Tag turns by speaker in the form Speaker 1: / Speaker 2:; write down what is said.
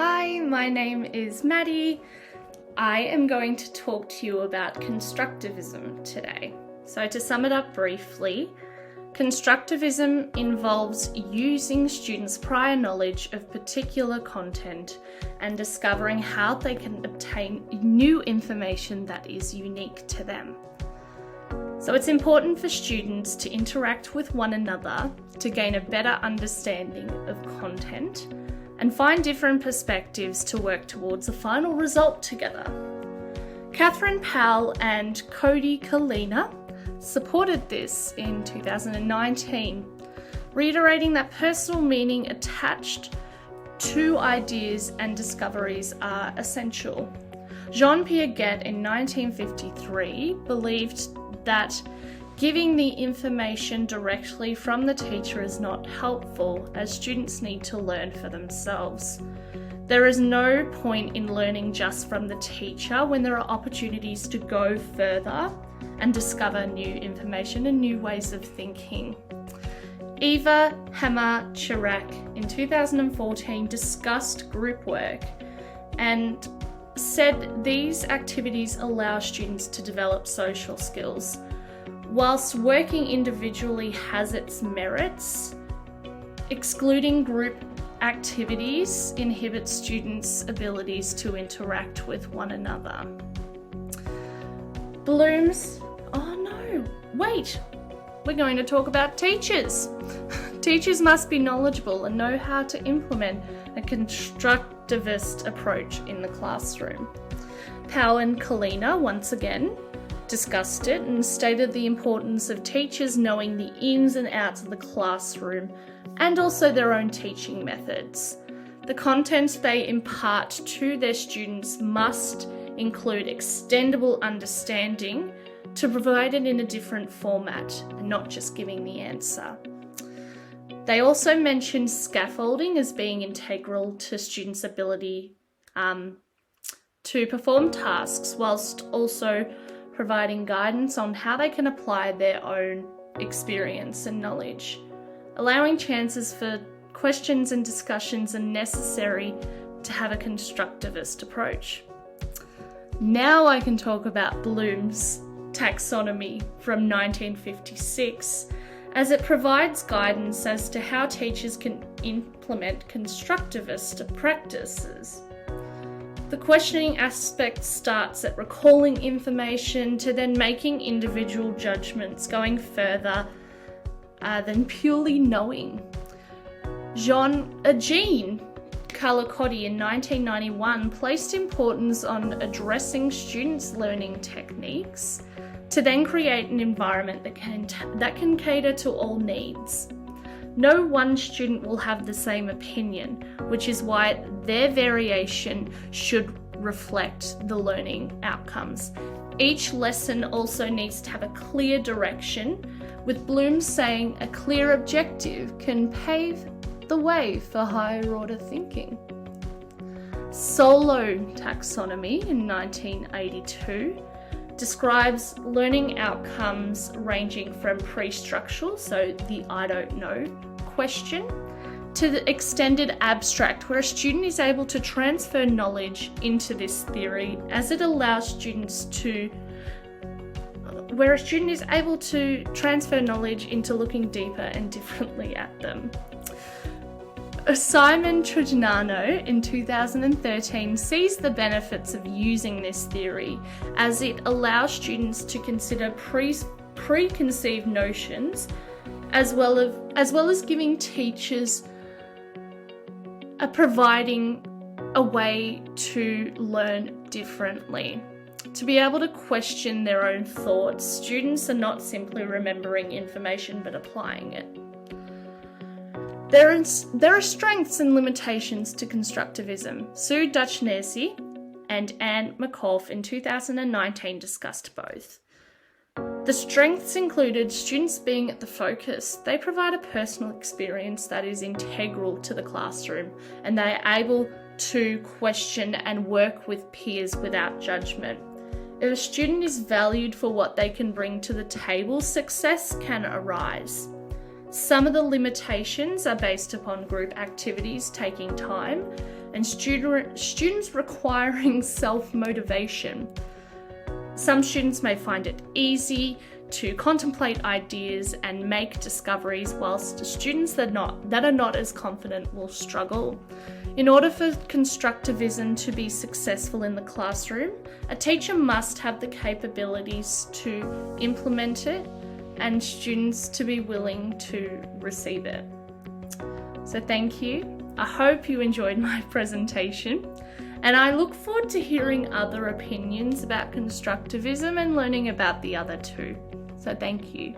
Speaker 1: Hi, my name is Maddie. I am going to talk to you about Constructivism today. So to sum it up briefly, Constructivism involves using students' prior knowledge of particular content and discovering how they can obtain new information that is unique to them. So it's important for students to interact with one another to gain a better understanding of content and find different perspectives to work towards a final result together. Catherine Powell and Cody Kalina supported this in 2019, reiterating that personal meaning attached to ideas and discoveries are essential. Jean-Pierre Guet in 1953 believed that giving the information directly from the teacher is not helpful, as students need to learn for themselves. There is no point in learning just from the teacher when there are opportunities to go further and discover new information and new ways of thinking. Eva Hammer-Chirac in 2014 discussed group work and said these activities allow students to develop social skills. Whilst working individually has its merits, excluding group activities inhibits students' abilities to interact with one another. We're going to talk about teachers. Teachers must be knowledgeable and know how to implement a constructivist approach in the classroom. Powell and Kalina once again discussed it and stated the importance of teachers knowing the ins and outs of the classroom and also their own teaching methods. The content they impart to their students must include extendable understanding to provide it in a different format and not just giving the answer. They also mentioned scaffolding as being integral to students' ability to perform tasks, whilst also providing guidance on how they can apply their own experience and knowledge. Allowing chances for questions and discussions are necessary to have a constructivist approach. Now I can talk about Bloom's taxonomy from 1956, as it provides guidance as to how teachers can implement constructivist practices. The questioning aspect starts at recalling information to then making individual judgments, going further than purely knowing. Jean Calicotti in 1991 placed importance on addressing students' learning techniques to then create an environment that can cater to all needs. No one student will have the same opinion, which is why their variation should reflect the learning outcomes. Each lesson also needs to have a clear direction, with Bloom saying a clear objective can pave the way for higher order thinking. Solo taxonomy in 1982 describes learning outcomes ranging from pre-structural, so the I don't know question, to the extended abstract, where a student is able to transfer knowledge into this theory as it allows students to transfer knowledge into looking deeper and differently at them. Simon Trignano in 2013 sees the benefits of using this theory as it allows students to consider preconceived notions as well as giving teachers providing a way to learn differently. To be able to question their own thoughts, students are not simply remembering information but applying it. There are strengths and limitations to constructivism. Sue Duchnesi and Anne McAuliffe in 2019 discussed both. The strengths included students being at the focus. They provide a personal experience that is integral to the classroom, and they are able to question and work with peers without judgment. If a student is valued for what they can bring to the table, success can arise. Some of the limitations are based upon group activities taking time, and students requiring self-motivation. Some students may find it easy to contemplate ideas and make discoveries, whilst students that are not as confident will struggle. In order for constructivism to be successful in the classroom, a teacher must have the capabilities to implement it and students to be willing to receive it. So thank you. I hope you enjoyed my presentation, and I look forward to hearing other opinions about constructivism and learning about the other two. So thank you.